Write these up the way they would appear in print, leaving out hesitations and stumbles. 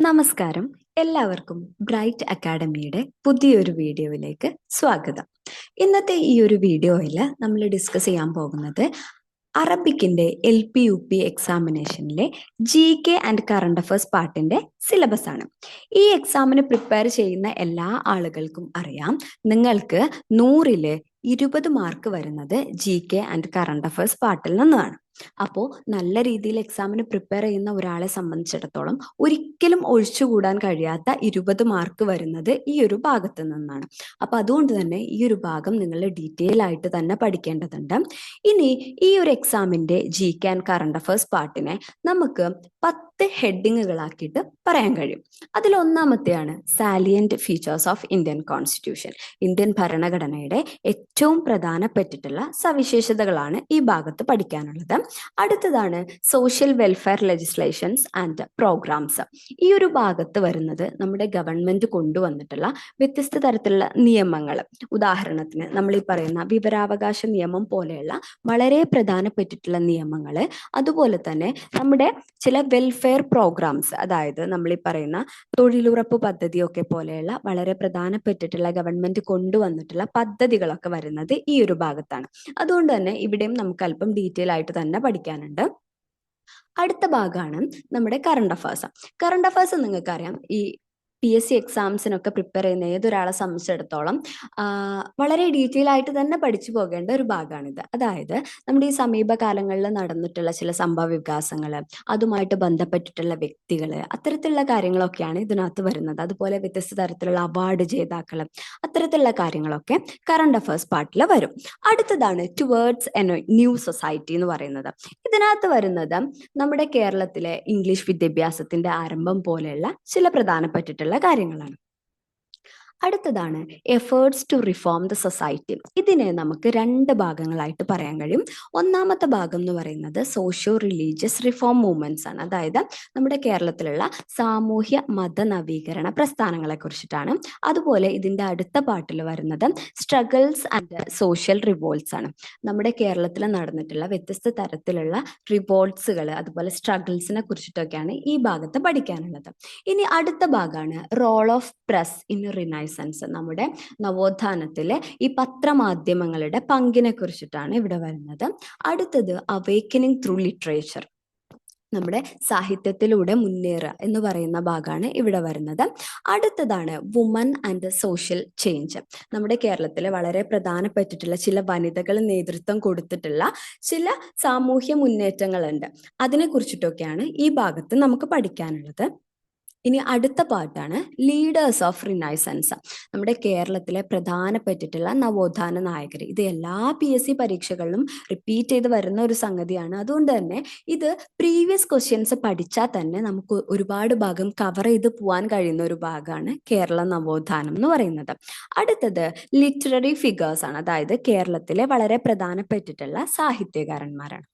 നമസ്കാരം. എല്ലാവർക്കും ബ്രൈറ്റ് അക്കാഡമിയുടെ പുതിയൊരു വീഡിയോയിലേക്ക് സ്വാഗതം. ഇന്നത്തെ ഈ ഒരു വീഡിയോയിൽ നമ്മൾ ഡിസ്കസ് ചെയ്യാൻ പോകുന്നത് അറബിക്കിന്റെ LP UP എക്സാമിനേഷനിലെ GK ആൻഡ് കറണ്ട് അഫയേഴ്സ് പാർട്ടിന്റെ സിലബസ് ആണ്. ഈ എക്സാമിന് പ്രിപ്പയർ ചെയ്യുന്ന എല്ലാ ആളുകൾക്കും അറിയാം, നിങ്ങൾക്ക് 100-ല് 20 മാർക്ക് വരുന്നത് GK ആൻഡ് കറണ്ട് അഫയേഴ്സ് പാർട്ടിൽ നിന്നാണ്. അപ്പോൾ നല്ല രീതിയിൽ എക്സാമിന് പ്രിപ്പയർ ചെയ്യുന്ന ഒരാളെ സംബന്ധിച്ചിടത്തോളം ഒരിക്കലും ഒഴിച്ചുകൂടാൻ കഴിയാത്ത 20 മാർക്ക് വരുന്നത് ഈ ഒരു ഭാഗത്ത് നിന്നാണ്. അപ്പൊ അതുകൊണ്ട് തന്നെ ഈ ഒരു ഭാഗം നിങ്ങൾ ഡീറ്റെയിൽ ആയിട്ട് തന്നെ പഠിക്കേണ്ടതുണ്ട്. ഇനി ഈ ഒരു എക്സാമിന്റെ GK ആൻഡ് കറണ്ട് അഫയേഴ്സ് പാർട്ടിനെ നമുക്ക് 10 ഹെഡിങ്ങുകളാക്കിയിട്ട് പറയാൻ കഴിയും. അതിൽ ഒന്നാമത്തെയാണ് salient features of Indian constitution. Indian ഭരണഘടനയുടെ ഏറ്റവും പ്രധാനപ്പെട്ടിട്ടുള്ള സവിശേഷതകളാണ് ഈ ഭാഗത്ത് പഠിക്കാനുള്ളത്. അടുത്തതാണ് social welfare legislations and programmes. ഈ ഒരു ഭാഗത്ത് വരുന്നത് നമ്മുടെ ഗവൺമെന്റ് കൊണ്ടുവന്നിട്ടുള്ള വ്യത്യസ്ത തരത്തിലുള്ള നിയമങ്ങൾ. ഉദാഹരണത്തിന് നമ്മൾ ഈ പറയുന്ന വിവരാവകാശ നിയമം പോലെയുള്ള വളരെ പ്രധാനപ്പെട്ടിട്ടുള്ള നിയമങ്ങൾ, അതുപോലെ തന്നെ നമ്മുടെ ചില വെൽഫെയർ പ്രോഗ്രാംസ്, അതായത് നമ്മൾ ഈ പറയുന്ന തൊഴിലുറപ്പ് പദ്ധതിയൊക്കെ പോലെയുള്ള വളരെ പ്രധാനപ്പെട്ടിട്ടുള്ള ഗവൺമെന്റ് കൊണ്ടുവന്നിട്ടുള്ള പദ്ധതികളൊക്കെ വരുന്നത് ഈ ഒരു ഭാഗത്താണ്. അതുകൊണ്ട് തന്നെ ഇവിടെയും നമുക്ക് അല്പം ഡീറ്റെയിൽ ആയിട്ട് തന്നെ പഠിക്കാനുണ്ട്. അടുത്ത ഭാഗമാണ് നമ്മുടെ കറണ്ട് അഫയേഴ്സ്. കറണ്ട് അഫയേഴ്സ് നിങ്ങൾക്കറിയാം, ഈ PSC എക്സാംസിനൊക്കെ പ്രിപ്പയർ ചെയ്യുന്ന ഏതൊരാളെ സംബന്ധിച്ചിടത്തോളം വളരെ ഡീറ്റെയിൽ ആയിട്ട് തന്നെ പഠിച്ചു പോകേണ്ട ഒരു ഭാഗമാണിത്. അതായത് നമ്മുടെ ഈ സമീപകാലങ്ങളിൽ നടന്നിട്ടുള്ള ചില സംഭവ വികാസങ്ങൾ, അതുമായിട്ട് ബന്ധപ്പെട്ടിട്ടുള്ള വ്യക്തികൾ, അത്തരത്തിലുള്ള കാര്യങ്ങളൊക്കെയാണ് ഇതിനകത്ത് വരുന്നത്. അതുപോലെ വ്യത്യസ്ത തരത്തിലുള്ള അവാർഡ് ജേതാക്കൾ, അത്തരത്തിലുള്ള കാര്യങ്ങളൊക്കെ കറണ്ട് അഫയേഴ്സ് പാർട്ടിൽ വരും. അടുത്തതാണ് ടുവേർഡ്സ് എ ന്യൂ സൊസൈറ്റി എന്ന് പറയുന്നത്. ഇതിനകത്ത് വരുന്നത് നമ്മുടെ കേരളത്തിലെ ഇംഗ്ലീഷ് വിദ്യാഭ്യാസത്തിന്റെ ആരംഭം പോലെയുള്ള ചില പ്രധാനപ്പെട്ടിട്ടുള്ള കാര്യങ്ങളാണ്. അടുത്തതാണ് efforts to reform the society. ഇതിനെ നമുക്ക് 2 ഭാഗങ്ങളായിട്ട് പറയാൻ കഴിയും. ഒന്നാമത്തെ ഭാഗം എന്ന് പറയുന്നത് സോഷ്യോ റിലീജിയസ് റിഫോം മൂവ്മെന്റ്സ് ആണ്. അതായത് നമ്മുടെ കേരളത്തിലുള്ള സാമൂഹ്യ മത നവീകരണ പ്രസ്ഥാനങ്ങളെ കുറിച്ചിട്ടാണ്. അതുപോലെ ഇതിന്റെ അടുത്ത പാർട്ടിൽ വരുന്നത് സ്ട്രഗിൾസ് ആൻഡ് സോഷ്യൽ റിവോൾട്ട്സ് ആണ്. നമ്മുടെ കേരളത്തിൽ നടന്നിട്ടുള്ള വ്യത്യസ്ത തരത്തിലുള്ള റിവോൾട്ട്സുകൾ, അതുപോലെ സ്ട്രഗിൾസിനെ കുറിച്ചിട്ടൊക്കെയാണ് ഈ ഭാഗത്ത് പഠിക്കാനുള്ളത്. ഇനി അടുത്ത ഭാഗമാണ് role of press in renaissance. നമ്മുടെ നവോത്ഥാനത്തിലെ ഈ പത്രമാധ്യമങ്ങളുടെ പങ്കിനെ കുറിച്ചിട്ടാണ് ഇവിടെ വരുന്നത്. അടുത്തത് അവേക്കനിങ് ത്രൂ ലിറ്ററേച്ചർ, നമ്മുടെ സാഹിത്യത്തിലൂടെ മുന്നേറുക എന്ന് പറയുന്ന ഭാഗമാണ് ഇവിടെ വരുന്നത്. അടുത്തതാണ് വുമൻ ആൻഡ് സോഷ്യൽ ചേഞ്ച്. നമ്മുടെ കേരളത്തിലെ വളരെ പ്രധാനപ്പെട്ടിട്ടുള്ള ചില വനിതകൾ നേതൃത്വം കൊടുത്തിട്ടുള്ള ചില സാമൂഹ്യ മുന്നേറ്റങ്ങളുണ്ട്. അതിനെ കുറിച്ചിട്ടൊക്കെയാണ് ഈ ഭാഗത്ത് നമുക്ക് പഠിക്കാനുള്ളത്. ഇനി അടുത്ത പാർട്ടാണ് ലീഡേഴ്സ് ഓഫ് റിനൈസൻസ്. നമ്മുടെ കേരളത്തിലെ പ്രധാനപ്പെട്ടിട്ടുള്ള നവോത്ഥാന നായകർ. ഇത് എല്ലാ PSC പരീക്ഷകളിലും റിപ്പീറ്റ് ചെയ്ത് വരുന്ന ഒരു സംഗതിയാണ്. അതുകൊണ്ട് തന്നെ ഇത് പ്രീവിയസ് ക്വസ്റ്റ്യൻസ് പഠിച്ചാൽ തന്നെ നമുക്ക് ഒരുപാട് ഭാഗം കവർ ചെയ്ത് പോകാൻ കഴിയുന്ന ഒരു ഭാഗമാണ് കേരള നവോത്ഥാനം എന്ന് പറയുന്നത്. അടുത്തത് ലിറ്റററി ഫിഗേഴ്സ് ആണ്. അതായത് കേരളത്തിലെ വളരെ പ്രധാനപ്പെട്ടിട്ടുള്ള സാഹിത്യകാരന്മാരാണ്.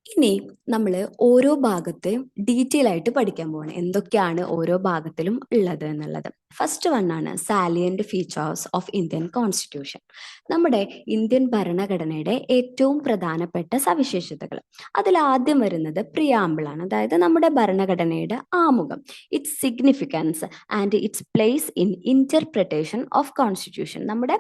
ഇനി നമ്മൾ ഓരോ ഭാഗത്തെയും ഡീറ്റെയിൽ ആയിട്ട് പഠിക്കാൻ പോവാണ്, എന്തൊക്കെയാണ് ഓരോ ഭാഗത്തിലും ഉള്ളത് എന്നുള്ളത്. ഫസ്റ്റ് വണ്ണാണ് salient features of Indian constitution. നമ്മുടെ ഇന്ത്യൻ ഭരണഘടനയുടെ ഏറ്റവും പ്രധാനപ്പെട്ട സവിശേഷതകൾ. അതിൽ ആദ്യം വരുന്നത് പ്രിയാമ്പിൾ ആണ്. അതായത് നമ്മുടെ ഭരണഘടനയുടെ ആമുഖം, it's significance and it's place in interpretation of constitution. നമ്മുടെ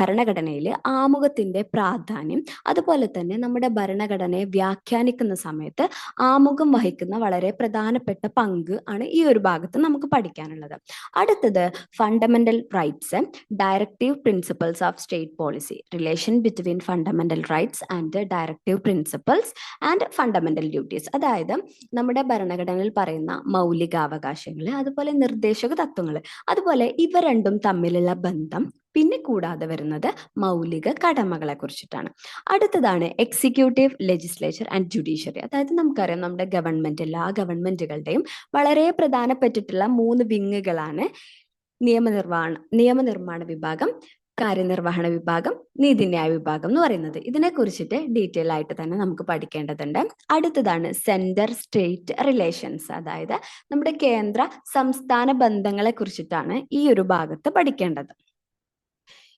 ഭരണഘടനയിൽ ആമുഖത്തിന്റെ പ്രാധാന്യം, അതുപോലെ തന്നെ നമ്മുടെ ഭരണഘടനയെ വ്യാഖ്യാനിക്കുന്ന സമയത്ത് ആമുഖം വഹിക്കുന്ന വളരെ പ്രധാനപ്പെട്ട പങ്ക് ആണ് ഈ ഒരു ഭാഗത്ത് നമുക്ക് പഠിക്കാനുള്ളത്. അടുത്തത് fundamental rights, directive principles of state policy, relation between fundamental rights and directive principles and fundamental duties. അതായത് നമ്മുടെ ഭരണഘടനയിൽ പറയുന്ന മൗലികാവകാശങ്ങൾ, അതുപോലെ നിർദ്ദേശക തത്വങ്ങൾ, അതുപോലെ ഇവ രണ്ടും തമ്മിലുള്ള ബന്ധം, പിന്നെ കൂടാതെ വരുന്നത് മൗലിക കടമകളെ കുറിച്ചിട്ടാണ്. അടുത്തതാണ് എക്സിക്യൂട്ടീവ്, ലെജിസ്ലേച്ചർ ആൻഡ് ജുഡീഷ്യറി. അതായത് നമുക്കറിയാം, നമ്മുടെ ഗവൺമെന്റ്, എല്ലാ ഗവൺമെന്റുകളുടെയും വളരെ പ്രധാനപ്പെട്ടിട്ടുള്ള 3 വിങ്ങുകളാണ് നിയമനിർമ്മാണ വിഭാഗം, കാര്യനിർവഹണ വിഭാഗം, നീതിന്യായ വിഭാഗം എന്ന് പറയുന്നത്. ഇതിനെ കുറിച്ചിട്ട് ഡീറ്റെയിൽ ആയിട്ട് തന്നെ നമുക്ക് പഠിക്കേണ്ടതുണ്ട്. അടുത്തതാണ് സെന്റർ സ്റ്റേറ്റ് റിലേഷൻസ്. അതായത് നമ്മുടെ കേന്ദ്ര സംസ്ഥാന ബന്ധങ്ങളെ കുറിച്ചിട്ടാണ് ഈ ഒരു ഭാഗത്ത് പഠിക്കേണ്ടത്.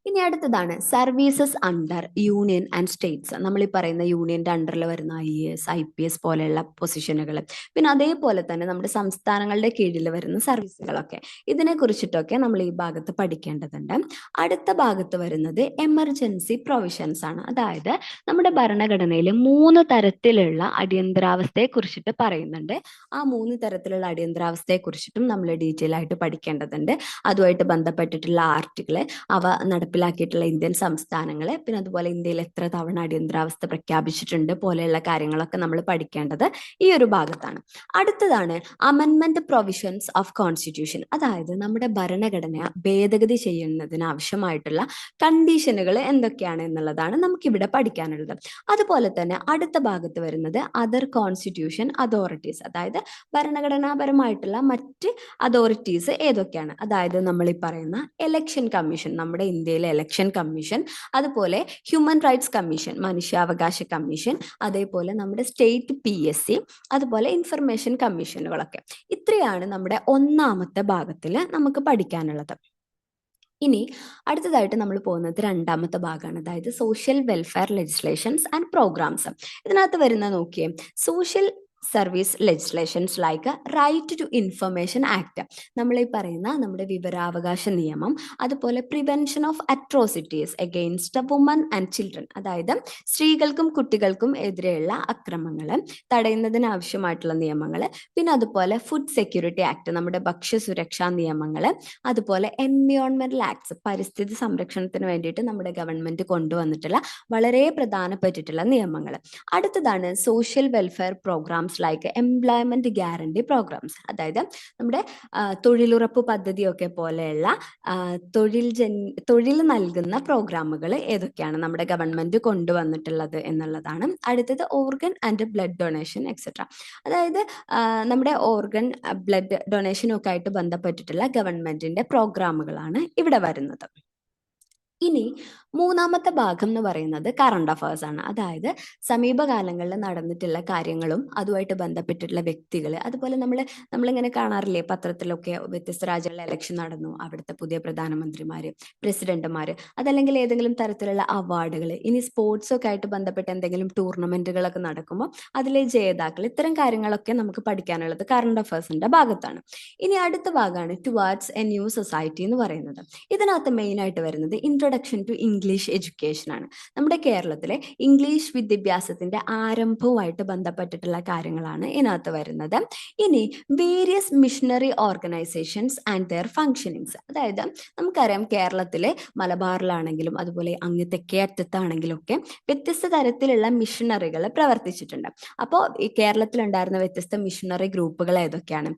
ഇനി അടുത്തതാണ് services under union and States. നമ്മൾ ഈ പറയുന്ന യൂണിയന്റെ അണ്ടറിൽ വരുന്ന IAS IPS പോലെയുള്ള പൊസിഷനുകൾ, പിന്നെ അതേപോലെ തന്നെ നമ്മുടെ സംസ്ഥാനങ്ങളുടെ കീഴിൽ വരുന്ന സർവീസുകളൊക്കെ, ഇതിനെ കുറിച്ചിട്ടൊക്കെ നമ്മൾ ഈ ഭാഗത്ത് പഠിക്കേണ്ടതുണ്ട്. അടുത്ത ഭാഗത്ത് വരുന്നത് എമർജൻസി പ്രൊവിഷൻസ് ആണ്. അതായത് നമ്മുടെ ഭരണഘടനയിൽ 3 തരത്തിലുള്ള അടിയന്തരാവസ്ഥയെ കുറിച്ചിട്ട് പറയുന്നുണ്ട്. ആ 3 തരത്തിലുള്ള അടിയന്തരാവസ്ഥയെ കുറിച്ചിട്ടും നമ്മൾ ഡീറ്റെയിൽ ആയിട്ട് പഠിക്കേണ്ടതുണ്ട്. അതുമായിട്ട് ബന്ധപ്പെട്ടിട്ടുള്ള ആർട്ടിക്കിള്, അവ നടപ്പിലാക്കിയിട്ടുള്ള ഇന്ത്യൻ സംസ്ഥാനങ്ങള്, പിന്നെ അതുപോലെ ഇന്ത്യയിൽ എത്ര തവണ അടിയന്തരാവസ്ഥ പ്രഖ്യാപിച്ചിട്ടുണ്ട് പോലെയുള്ള കാര്യങ്ങളൊക്കെ നമ്മൾ പഠിക്കേണ്ടത് ഈ ഒരു ഭാഗത്താണ്. അടുത്തതാണ് അമെൻമെന്റ് പ്രൊവിഷൻസ് ഓഫ് കോൺസ്റ്റിറ്റ്യൂഷൻ. അതായത് നമ്മുടെ ഭരണഘടന ഭേദഗതി ചെയ്യുന്നതിന് ആവശ്യമായിട്ടുള്ള കണ്ടീഷനുകൾ എന്തൊക്കെയാണ് എന്നുള്ളതാണ് നമുക്കിവിടെ പഠിക്കാനുള്ളത്. അതുപോലെ തന്നെ അടുത്ത ഭാഗത്ത് വരുന്നത് അതർ കോൺസ്റ്റിറ്റ്യൂഷൻ അതോറിറ്റീസ്, അതായത് ഭരണഘടനാപരമായിട്ടുള്ള മറ്റ് അതോറിറ്റീസ് ഏതൊക്കെയാണ്. അതായത് നമ്മൾ ഈ പറയുന്ന ഇലക്ഷൻ കമ്മീഷൻ, നമ്മുടെ ഇന്ത്യയിലെ ഇലക്ഷൻ കമ്മീഷൻ, അതുപോലെ ഹ്യൂമൻ റൈറ്റ്സ് കമ്മീഷൻ, മനുഷ്യാവകാശ കമ്മീഷൻ, അതേപോലെ നമ്മുടെ സ്റ്റേറ്റ് PSC, അതുപോലെ ഇൻഫർമേഷൻ കമ്മീഷനുകളൊക്കെ. ഇത്രയാണ് നമ്മുടെ ഒന്നാമത്തെ ഭാഗത്തിൽ നമുക്ക് പഠിക്കാനുള്ളത്. ഇനി അടുത്തതായിട്ട് നമ്മൾ പോകുന്നത് രണ്ടാമത്തെ ഭാഗമാണ്, അതായത് social welfare legislations and programmes. ഇതിനകത്ത് വരുന്ന നോക്കിയേ, social service legislations like right to information act, നമ്മൾ ഈ പറയുന്ന നമ്മുടെ വിവരാവകാശ നിയമം, അതുപോലെ prevention of atrocities against woman and children, അതായത് സ്ത്രീകൾക്കും കുട്ടികൾക്കും എതിരെയുള്ള അക്രമങ്ങൾ തടയുന്നതിന് ആവശ്യമായിട്ടുള്ള നിയമങ്ങൾ, പിന്നെ അതുപോലെ ഫുഡ് സെക്യൂരിറ്റി ആക്ട്, നമ്മുടെ ഭക്ഷ്യസുരക്ഷാ നിയമങ്ങൾ, അതുപോലെ എൻവയോൺമെന്റൽ ആക്ട്സ്, പരിസ്ഥിതി സംരക്ഷണത്തിന് വേണ്ടിയിട്ട് നമ്മുടെ ഗവൺമെന്റ് കൊണ്ടുവന്നിട്ടുള്ള വളരെ പ്രധാനപ്പെട്ടിട്ടുള്ള നിയമങ്ങൾ. അടുത്തതാണ് social welfare programmes like employment guarantee programmes, അതായത് നമ്മുടെ തൊഴിലുറപ്പ് പദ്ധതിയൊക്കെ പോലെയുള്ള തൊഴിൽ നൽകുന്ന പ്രോഗ്രാമുകൾ ഏതൊക്കെയാണ് നമ്മുടെ ഗവൺമെന്റ് കൊണ്ടുവന്നിട്ടുള്ളത് എന്നുള്ളതാണ്. അടുത്തത് organ and blood donation etcetera, അതായത് നമ്മുടെ ഓർഗൻ ബ്ലഡ് ഡൊണേഷനൊക്കെ ആയിട്ട് ബന്ധപ്പെട്ടിട്ടുള്ള ഗവൺമെന്റിന്റെ പ്രോഗ്രാമുകളാണ് ഇവിടെ വരുന്നത്. ഇനി മൂന്നാമത്തെ ഭാഗം എന്ന് പറയുന്നത് കറണ്ട് അഫയേഴ്സ് ആണ്. അതായത് സമീപകാലങ്ങളിൽ നടന്നിട്ടുള്ള കാര്യങ്ങളും അതുമായിട്ട് ബന്ധപ്പെട്ടിട്ടുള്ള വ്യക്തികൾ, അതുപോലെ നമ്മളിങ്ങനെ കാണാറില്ലേ പത്രത്തിലൊക്കെ, വ്യത്യസ്ത രാജ്യങ്ങളിലെ ഇലക്ഷൻ നടന്നു, അവിടുത്തെ പുതിയ പ്രധാനമന്ത്രിമാര്, പ്രസിഡന്റുമാര്, അതല്ലെങ്കിൽ ഏതെങ്കിലും തരത്തിലുള്ള അവാർഡുകൾ, ഇനി സ്പോർട്സ് ഒക്കെ ആയിട്ട് ബന്ധപ്പെട്ട എന്തെങ്കിലും ടൂർണമെന്റുകളൊക്കെ നടക്കുമ്പോൾ അതിലെ ജേതാക്കൾ, ഇത്തരം കാര്യങ്ങളൊക്കെ നമുക്ക് പഠിക്കാനുള്ളത് കറണ്ട് അഫയേഴ്സിന്റെ ഭാഗത്താണ്. ഇനി അടുത്ത ഭാഗമാണ് ടുവാർഡ്സ് എ ന്യൂ സൊസൈറ്റി എന്ന് പറയുന്നത്. ഇതിനകത്ത് മെയിൻ ആയിട്ട് വരുന്നത് ഇൻട്രൊഡക്ഷൻ ടു ഇംഗ്ലീഷ് എഡ്യൂക്കേഷൻ ആണ്. നമ്മുടെ കേരളത്തിലെ ഇംഗ്ലീഷ് വിദ്യാഭ്യാസത്തിന്റെ ആരംഭവുമായിട്ട് ബന്ധപ്പെട്ടിട്ടുള്ള കാര്യങ്ങളാണ് ഇതിനകത്ത് വരുന്നത്. ഇനി various missionary organisations and their functionings, അതായത് നമുക്കറിയാം കേരളത്തിലെ മലബാറിലാണെങ്കിലും അതുപോലെ അങ്ങ് തെക്കേ അറ്റത്താണെങ്കിലും ഒക്കെ വ്യത്യസ്ത തരത്തിലുള്ള മിഷണറികൾ പ്രവർത്തിച്ചിട്ടുണ്ട്. അപ്പോൾ ഈ കേരളത്തിലുണ്ടായിരുന്ന വ്യത്യസ്ത മിഷണറി ഗ്രൂപ്പുകൾ ഏതൊക്കെയാണ്,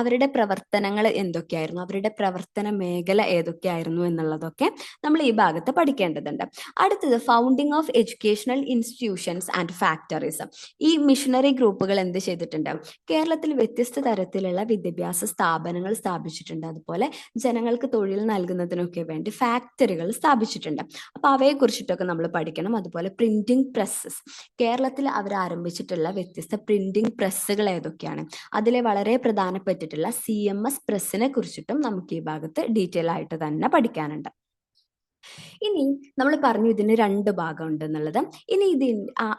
അവരുടെ പ്രവർത്തനങ്ങൾ എന്തൊക്കെയായിരുന്നു, അവരുടെ പ്രവർത്തന മേഖല ഏതൊക്കെയായിരുന്നു എന്നുള്ളതൊക്കെ നമ്മൾ ഈ ഭാഗത്ത് പഠിക്കേണ്ടതുണ്ട്. അടുത്തത് founding of educational institutions and factories. ഈ മിഷണറി ഗ്രൂപ്പുകൾ എന്ത് ചെയ്തിട്ടുണ്ട്, കേരളത്തിൽ വ്യത്യസ്ത തരത്തിലുള്ള വിദ്യാഭ്യാസ സ്ഥാപനങ്ങൾ സ്ഥാപിച്ചിട്ടുണ്ട്, അതുപോലെ ജനങ്ങൾക്ക് തൊഴിൽ നൽകുന്നതിനൊക്കെ വേണ്ടി ഫാക്ടറികൾ സ്ഥാപിച്ചിട്ടുണ്ട്. അപ്പൊ അവയെ കുറിച്ചിട്ടൊക്കെ നമ്മൾ പഠിക്കണം. അതുപോലെ പ്രിന്റിംഗ് പ്രസ്സസ്, കേരളത്തിൽ അവർ ആരംഭിച്ചിട്ടുള്ള വ്യത്യസ്ത പ്രിന്റിംഗ് പ്രസ്സുകൾ ഏതൊക്കെയാണ്, അതിലെ വളരെ പ്രധാനപ്പെട്ടിട്ടുള്ള CMS പ്രസ്സിനെ കുറിച്ചിട്ടും നമുക്ക് ഈ ഭാഗത്ത് ഡീറ്റെയിൽ ആയിട്ട് തന്നെ പഠിക്കാനുണ്ട്. ഇനി നമ്മൾ പറഞ്ഞു ഇതിന് 2 ഭാഗം ഉണ്ട് എന്നുള്ളത്. ഇനി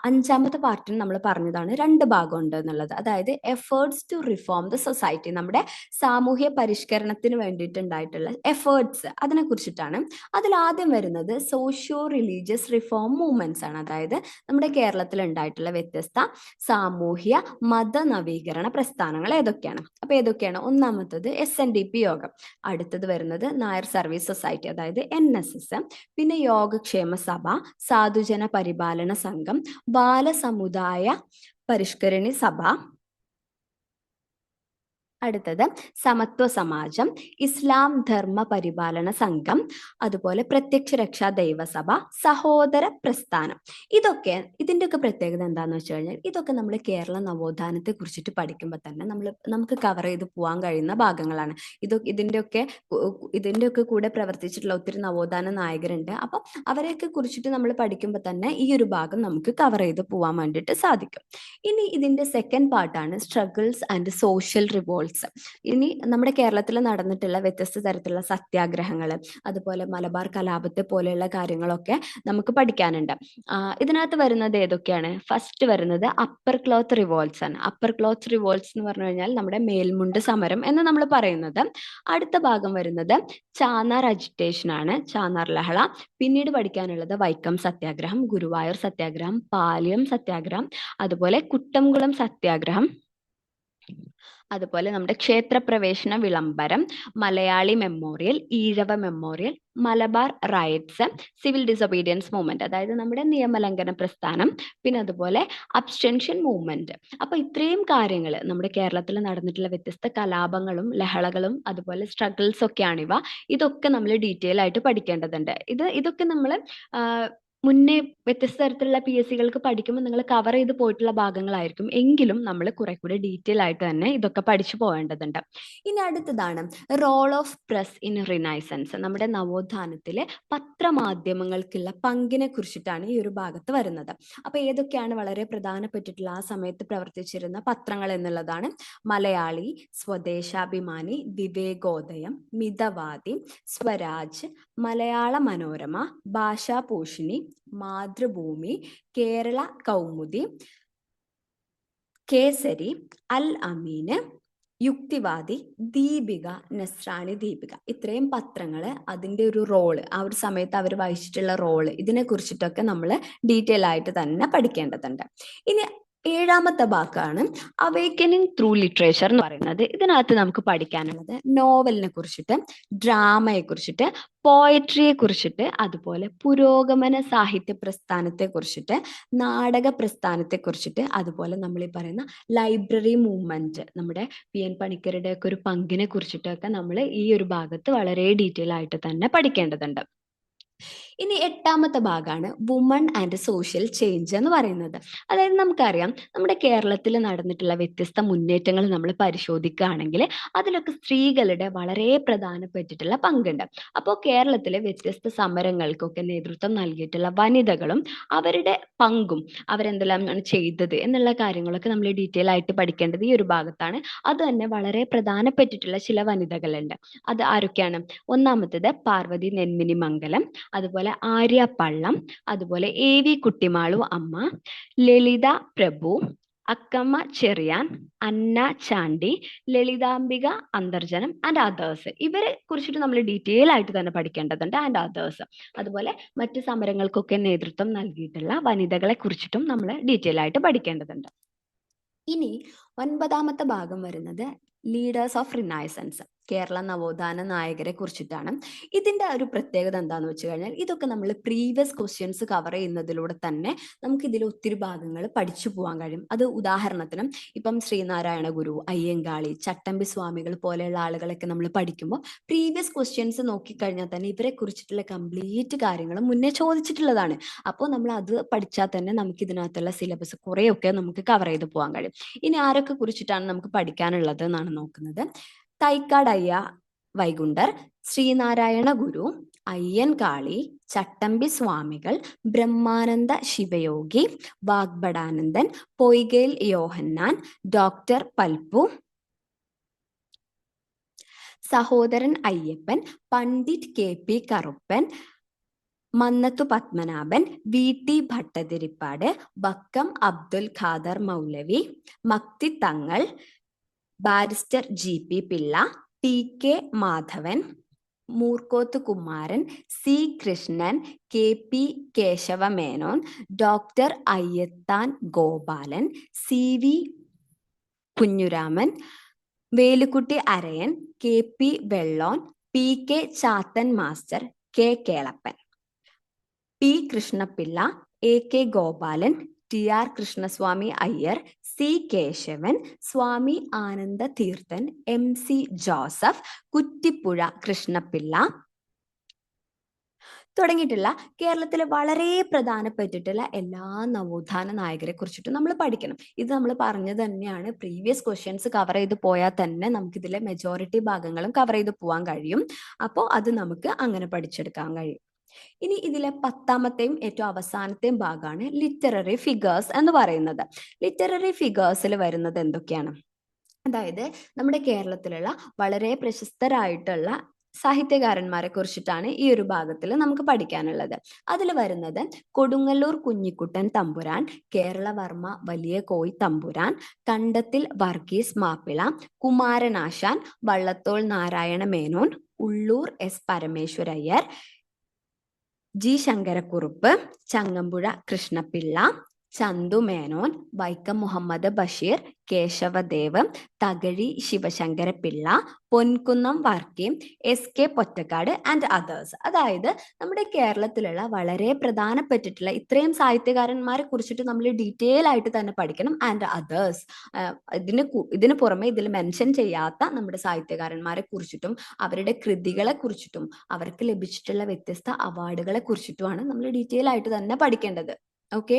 അഞ്ചാമത്തെ പാർട്ടിന് നമ്മൾ പറഞ്ഞതാണ് 2 ഭാഗം ഉണ്ട് എന്നുള്ളത്, അതായത് efforts to reform the society, നമ്മുടെ സാമൂഹ്യ പരിഷ്കരണത്തിന് വേണ്ടിയിട്ടുണ്ടായിട്ടുള്ള എഫേർട്സ്, അതിനെ കുറിച്ചിട്ടാണ്. അതിൽ ആദ്യം വരുന്നത് സോഷ്യോ റിലീജിയസ് റിഫോം മൂവ്മെന്റ്സ് ആണ്. അതായത് നമ്മുടെ കേരളത്തിൽ ഉണ്ടായിട്ടുള്ള വ്യത്യസ്ത സാമൂഹ്യ മത നവീകരണ പ്രസ്ഥാനങ്ങൾ ഏതൊക്കെയാണ്. അപ്പൊ ഏതൊക്കെയാണ്, ഒന്നാമത്തത് SNDP യോഗം, അടുത്തത് വരുന്നത് നായർ സർവീസ് സൊസൈറ്റി അതായത് NSS, പിന്നെ യോഗക്ഷേമ സഭ, സാധുജന പരിപാലന സംഘം, ബാലസമുദായ പരിഷ്കരണി സഭ, അടുത്തത് സമത്വ സമാജം, ഇസ്ലാം ധർമ്മ പരിപാലന സംഘം, അതുപോലെ പ്രത്യക്ഷ രക്ഷാ ദൈവസഭ, സഹോദര പ്രസ്ഥാനം. ഇതിന്റെയൊക്കെ പ്രത്യേകത എന്താണെന്ന് വെച്ച് കഴിഞ്ഞാൽ, ഇതൊക്കെ നമ്മൾ കേരള നവോത്ഥാനത്തെ കുറിച്ചിട്ട് പഠിക്കുമ്പോൾ തന്നെ നമുക്ക് കവർ ചെയ്ത് പോകാൻ കഴിയുന്ന ഭാഗങ്ങളാണ്. ഇതിന്റെയൊക്കെ കൂടെ പ്രവർത്തിച്ചിട്ടുള്ള ഒത്തിരി നവോത്ഥാന നായകരുണ്ട്. അപ്പം അവരെയൊക്കെ കുറിച്ചിട്ട് നമ്മൾ പഠിക്കുമ്പോൾ തന്നെ ഈ ഒരു ഭാഗം നമുക്ക് കവർ ചെയ്ത് പോകാൻ വേണ്ടിയിട്ട് സാധിക്കും. ഇനി ഇതിന്റെ സെക്കൻഡ് പാർട്ടാണ് struggles and social revolts. Revolts. ഇനി നമ്മുടെ കേരളത്തിൽ നടന്നിട്ടുള്ള വ്യത്യസ്ത തരത്തിലുള്ള സത്യാഗ്രഹങ്ങൾ, അതുപോലെ മലബാർ കലാപത്തെ പോലെയുള്ള കാര്യങ്ങളൊക്കെ നമുക്ക് പഠിക്കാനുണ്ട്. ഇതിനകത്ത് വരുന്നത് ഏതൊക്കെയാണ്? ഫസ്റ്റ് വരുന്നത് അപ്പർ ക്ലോത്ത് റിവോൾട്ട്സ് ആണ്. അപ്പർ ക്ലോത്ത് റിവോൾട്ട്സ് എന്ന് പറഞ്ഞു കഴിഞ്ഞാൽ നമ്മുടെ മേൽമുണ്ട് സമരം എന്ന് നമ്മൾ പറയുന്നത്. അടുത്ത ഭാഗം വരുന്നത് ചാന്നാർ അജിറ്റേഷൻ ആണ്, ചാന്നാർ ലഹള. പിന്നീട് പഠിക്കാനുള്ളത് വൈക്കം സത്യാഗ്രഹം, ഗുരുവായൂർ സത്യാഗ്രഹം, പാലിയം സത്യാഗ്രഹം, അതുപോലെ കുട്ടംകുളം സത്യാഗ്രഹം, അതുപോലെ നമ്മുടെ ക്ഷേത്രപ്രവേശന വിളംബരം, Malayali memorial, Ezhava memorial, Malabar rights, civil disobedience movement, അതായത് നമ്മുടെ നിയമലംഘന പ്രസ്ഥാനം, പിന്നെ അതുപോലെ അബ്സ്റ്റൻഷൻ മൂവ്മെന്റ്. അപ്പൊ ഇത്രയും കാര്യങ്ങൾ നമ്മുടെ കേരളത്തിൽ നടന്നിട്ടുള്ള വ്യത്യസ്ത കലാപങ്ങളും ലഹളകളും അതുപോലെ സ്ട്രഗിൾസ് ഒക്കെയാണിവ. ഇതൊക്കെ നമ്മൾ ഡീറ്റെയിൽ ആയിട്ട് പഠിക്കേണ്ടതുണ്ട്. ഇതൊക്കെ നമ്മൾ മുന്നേ വ്യത്യസ്ത തരത്തിലുള്ള PSC-കൾക്ക് പഠിക്കുമ്പോൾ നിങ്ങൾ കവർ ചെയ്ത് പോയിട്ടുള്ള ഭാഗങ്ങളായിരിക്കും, എങ്കിലും നമ്മൾ കുറെ കൂടി ഡീറ്റെയിൽ ആയിട്ട് തന്നെ ഇതൊക്കെ പഠിച്ചു പോകേണ്ടതുണ്ട്. ഇനി അടുത്തതാണ് role of press in renaissance. നമ്മുടെ നവോത്ഥാനത്തിലെ പത്രമാധ്യമങ്ങൾക്കുള്ള പങ്കിനെ കുറിച്ചിട്ടാണ് ഈ ഒരു ഭാഗത്ത് വരുന്നത്. അപ്പൊ ഏതൊക്കെയാണ് വളരെ പ്രധാനപ്പെട്ടിട്ടുള്ള ആ സമയത്ത് പ്രവർത്തിച്ചിരുന്ന പത്രങ്ങൾ എന്നുള്ളതാണ്: മലയാളി, സ്വദേശാഭിമാനി, വിവേകോദയം, മിതവാദി, സ്വരാജ്, മലയാള മനോരമ, ഭാഷാപോഷിണി, മാതൃഭൂമി, കേരള കൗമുദി, കേസരി, അൽ അമീന്, യുക്തിവാദി, ദീപിക, നസ്രാണി ദീപിക. ഇത്രയും പത്രങ്ങള് അതിൻ്റെ ഒരു റോള്, ആ ഒരു സമയത്ത് അവർ വഹിച്ചിട്ടുള്ള റോള്, ഇതിനെ കുറിച്ചിട്ടൊക്കെ നമ്മൾ ഡീറ്റെയിൽ ആയിട്ട് തന്നെ പഠിക്കേണ്ടതുണ്ട്. ഇനി ഏഴാമത്തെ ഭാഗമാണ് അവേക്കനിങ് ത്രൂ ലിറ്ററേച്ചർ എന്ന് പറയുന്നത്. ഇതിനകത്ത് നമുക്ക് പഠിക്കാനുള്ളത് നോവലിനെ കുറിച്ചിട്ട്, ഡ്രാമയെ കുറിച്ചിട്ട്, പോയട്രിയെ കുറിച്ചിട്ട്, അതുപോലെ പുരോഗമന സാഹിത്യ പ്രസ്ഥാനത്തെ കുറിച്ചിട്ട്, നാടക പ്രസ്ഥാനത്തെ കുറിച്ചിട്ട്, അതുപോലെ നമ്മൾ ഈ പറയുന്ന ലൈബ്രറി മൂവ്മെന്റ്, നമ്മുടെ PN പണിക്കരുടെ ഒക്കെ ഒരു പങ്കിനെ കുറിച്ചിട്ടൊക്കെ നമ്മൾ ഈ ഒരു ഭാഗത്ത് വളരെ ഡീറ്റെയിൽ ആയിട്ട് തന്നെ പഠിക്കേണ്ടതുണ്ട്. ഇനി എട്ടാമത്തെ ഭാഗമാണ് വുമൺ ആൻഡ് സോഷ്യൽ ചേഞ്ച് എന്ന് പറയുന്നത്. അതായത് നമുക്കറിയാം നമ്മുടെ കേരളത്തിൽ നടന്നിട്ടുള്ള വ്യത്യസ്ത മുന്നേറ്റങ്ങൾ നമ്മൾ പരിശോധിക്കുകയാണെങ്കിൽ അതിലൊക്കെ സ്ത്രീകളുടെ വളരെ പ്രധാനപ്പെട്ടിട്ടുള്ള പങ്കുണ്ട്. അപ്പോൾ കേരളത്തിലെ വ്യത്യസ്ത സമരങ്ങൾക്കൊക്കെ നേതൃത്വം നൽകിയിട്ടുള്ള വനിതകളും അവരുടെ പങ്കും അവരെന്തെല്ലാമാണ് ചെയ്തത് എന്നുള്ള കാര്യങ്ങളൊക്കെ നമ്മൾ ഡീറ്റെയിൽ ആയിട്ട് പഠിക്കേണ്ടത് ഈ ഒരു ഭാഗത്താണ്. അത് തന്നെ വളരെ പ്രധാനപ്പെട്ടിട്ടുള്ള ചില വനിതകളുണ്ട്. അത് ആരൊക്കെയാണ്? ഒന്നാമത്തേത് പാർവതി നെന്മിനി മംഗലം, അതുപോലെ ആര്യ പള്ളം, അതുപോലെ AV കുട്ടിമാളു അമ്മ, ലളിത പ്രഭു, അക്കമ്മ ചെറിയാൻ, അന്ന ചാണ്ടി, ലളിതാംബിക അന്തർജനം ആൻഡ് അതേഴ്സ്. ഇവരെ കുറിച്ചിട്ട് നമ്മൾ ഡീറ്റെയിൽ ആയിട്ട് തന്നെ പഠിക്കേണ്ടതുണ്ട്. And others. അതുപോലെ മറ്റ് സമരങ്ങൾക്കൊക്കെ നേതൃത്വം നൽകിയിട്ടുള്ള വനിതകളെ കുറിച്ചിട്ടും നമ്മൾ ഡീറ്റെയിൽ ആയിട്ട് പഠിക്കേണ്ടതുണ്ട്. ഇനി ഒൻപതാമത്തെ ഭാഗം വരുന്നത് ലീഡേഴ്സ് ഓഫ് റിനൈസൻസ്, കേരള നവോത്ഥാന നായകരെ കുറിച്ചിട്ടാണ്. ഇതിന്റെ ഒരു പ്രത്യേകത എന്താന്ന് വെച്ച് കഴിഞ്ഞാൽ ഇതൊക്കെ നമ്മൾ പ്രീവിയസ് ക്വസ്റ്റ്യൻസ് കവർ ചെയ്യുന്നതിലൂടെ തന്നെ നമുക്ക് ഇതിൽ ഒത്തിരി ഭാഗങ്ങൾ പഠിച്ചു പോകാൻ കഴിയും. അത് ഉദാഹരണത്തിന് ഇപ്പം ശ്രീനാരായണ ഗുരു, അയ്യങ്കാളി, ചട്ടമ്പി സ്വാമികൾ പോലെയുള്ള ആളുകളൊക്കെ നമ്മൾ പഠിക്കുമ്പോൾ പ്രീവിയസ് ക്വസ്റ്റ്യൻസ് നോക്കിക്കഴിഞ്ഞാൽ തന്നെ ഇവരെ കുറിച്ചിട്ടുള്ള കംപ്ലീറ്റ് കാര്യങ്ങൾ മുന്നേ ചോദിച്ചിട്ടുള്ളതാണ്. അപ്പോൾ നമ്മൾ അത് പഠിച്ചാൽ തന്നെ നമുക്ക് ഇതിനകത്തുള്ള സിലബസ് കുറേയൊക്കെ നമുക്ക് കവർ ചെയ്ത് പോകാൻ കഴിയും. ഇനി ആരൊക്കെ കുറിച്ചിട്ടാണ് നമുക്ക് പഠിക്കാനുള്ളത് എന്നാണ് നോക്കുന്നത്. തൈക്കാട് അയ്യ വൈകുണ്ഠർ, ശ്രീനാരായണ ഗുരു, അയ്യൻകാളി, ചട്ടമ്പി സ്വാമികൾ, ബ്രഹ്മാനന്ദ ശിവയോഗി, വാഗ്ബടാനന്ദൻ, പൊയ്കയിൽ യോഹന്നാൻ, doctor Palpu, Sahodaran Ayyappan, Pandit KP Karuppan, Mannathu Padmanabhan, VT Bhattathiripad, Vakkom Abdul Khader Moulavi, Makti Thangal, barrister GP Pillai, TK Madhavan, Moorkoth Kumaran, C Krishnan, KP Kesava Menon, doctor Ayyathan Gopalan, CV Kunhiraman, Velukutty Arayan, KP Vellon, PK Chathan master, K Kelappan, P Krishnapillai, AK Gopalan, TR Krishnaswamy Iyer, C Kesavan, Swami Ananda Theerthan, MC Joseph, Kuttipuzha Krishnapillai തുടങ്ങിയിട്ടുള്ള കേരളത്തിലെ വളരെ പ്രധാനപ്പെട്ടിട്ടുള്ള എല്ലാ നവോത്ഥാന നായകരെ കുറിച്ചിട്ടും നമ്മൾ പഠിക്കണം. ഇത് നമ്മൾ പറഞ്ഞു തന്നെയാണ്, പ്രീവിയസ് ക്വസ്റ്റ്യൻസ് കവർ ചെയ്ത് പോയാൽ തന്നെ നമുക്ക് ഇതിലെ മെജോറിറ്റി ഭാഗങ്ങളും കവർ ചെയ്ത് പോകാൻ കഴിയും. അപ്പോൾ അത് നമുക്ക് അങ്ങനെ പഠിച്ചെടുക്കാൻ കഴിയും. ഇനി ഇതിലെ 10ാമത്തെയും ഏറ്റവും അവസാനത്തെയും ഭാഗമാണ് ലിറ്റററി ഫിഗേഴ്സ് എന്ന് പറയുന്നത്. ലിറ്റററി ഫിഗേഴ്സിൽ വരുന്നത് എന്തൊക്കെയാണ്? അതായത് നമ്മുടെ കേരളത്തിലുള്ള വളരെ പ്രശസ്തരായിട്ടുള്ള സാഹിത്യകാരന്മാരെ കുറിച്ചിട്ടാണ് ഈ ഒരു ഭാഗത്തിൽ നമുക്ക് പഠിക്കാനുള്ളത്. അതിൽ വരുന്നത് കൊടുങ്ങല്ലൂർ കുഞ്ഞിക്കുട്ടൻ തമ്പുരാൻ, Keralavarma Valiya Koyi Thampuran, Kandathil Varghese Mappillai, Kumaranasan, Vallathol Narayana Menon, Ulloor S Parameswarayyar, G Sankarakurup, Changampuzha Krishnapillai, Chandu Menon, Vaikom Muhammad Basheer, Kesavadev, Thakazhi Sivasankara Pillai, Ponkunnam Varkey, S K Pottekkatt and others. അതായത് നമ്മുടെ കേരളത്തിലുള്ള വളരെ പ്രധാനപ്പെട്ടിട്ടുള്ള ഇത്രയും സാഹിത്യകാരന്മാരെ കുറിച്ചിട്ട് നമ്മൾ ഡീറ്റെയിൽ ആയിട്ട് തന്നെ പഠിക്കണം. ആൻഡ് അതേഴ്സ്, ഇതിന് പുറമെ ഇതിൽ മെൻഷൻ ചെയ്യാത്ത നമ്മുടെ സാഹിത്യകാരന്മാരെ കുറിച്ചിട്ടും അവരുടെ കൃതികളെ കുറിച്ചിട്ടും അവർക്ക് ലഭിച്ചിട്ടുള്ള വ്യത്യസ്ത അവാർഡുകളെ കുറിച്ചിട്ടുമാണ് നമ്മൾ ഡീറ്റെയിൽ ആയിട്ട് തന്നെ പഠിക്കേണ്ടത്. ഓക്കെ,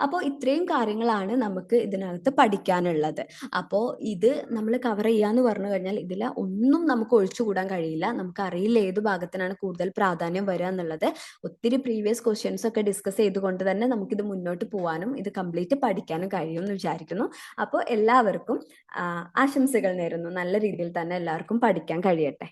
അപ്പോൾ ഇത്രയും കാര്യങ്ങളാണ് നമുക്ക് ഇതിനകത്ത് പഠിക്കാനുള്ളത്. അപ്പോൾ ഇത് നമ്മൾ കവർ ചെയ്യാന്ന് പറഞ്ഞു കഴിഞ്ഞാൽ ഇതിൽ ഒന്നും നമുക്ക് ഒഴിച്ചുകൂടാൻ കഴിയില്ല. നമുക്ക് അറിയില്ല ഏത് ഭാഗത്തിനാണ് കൂടുതൽ പ്രാധാന്യം വരിക എന്നുള്ളത്. ഒത്തിരി പ്രീവിയസ് ക്വസ്റ്റ്യൻസ് ഒക്കെ ഡിസ്കസ് ചെയ്തുകൊണ്ട് തന്നെ നമുക്കിത് മുന്നോട്ട് പോകാനും ഇത് കംപ്ലീറ്റ് പഠിക്കാനും കഴിയുമെന്ന് വിചാരിക്കുന്നു. അപ്പോൾ എല്ലാവർക്കും ആശംസകൾ നേരുന്നു. നല്ല രീതിയിൽ തന്നെ എല്ലാവർക്കും പഠിക്കാൻ കഴിയട്ടെ.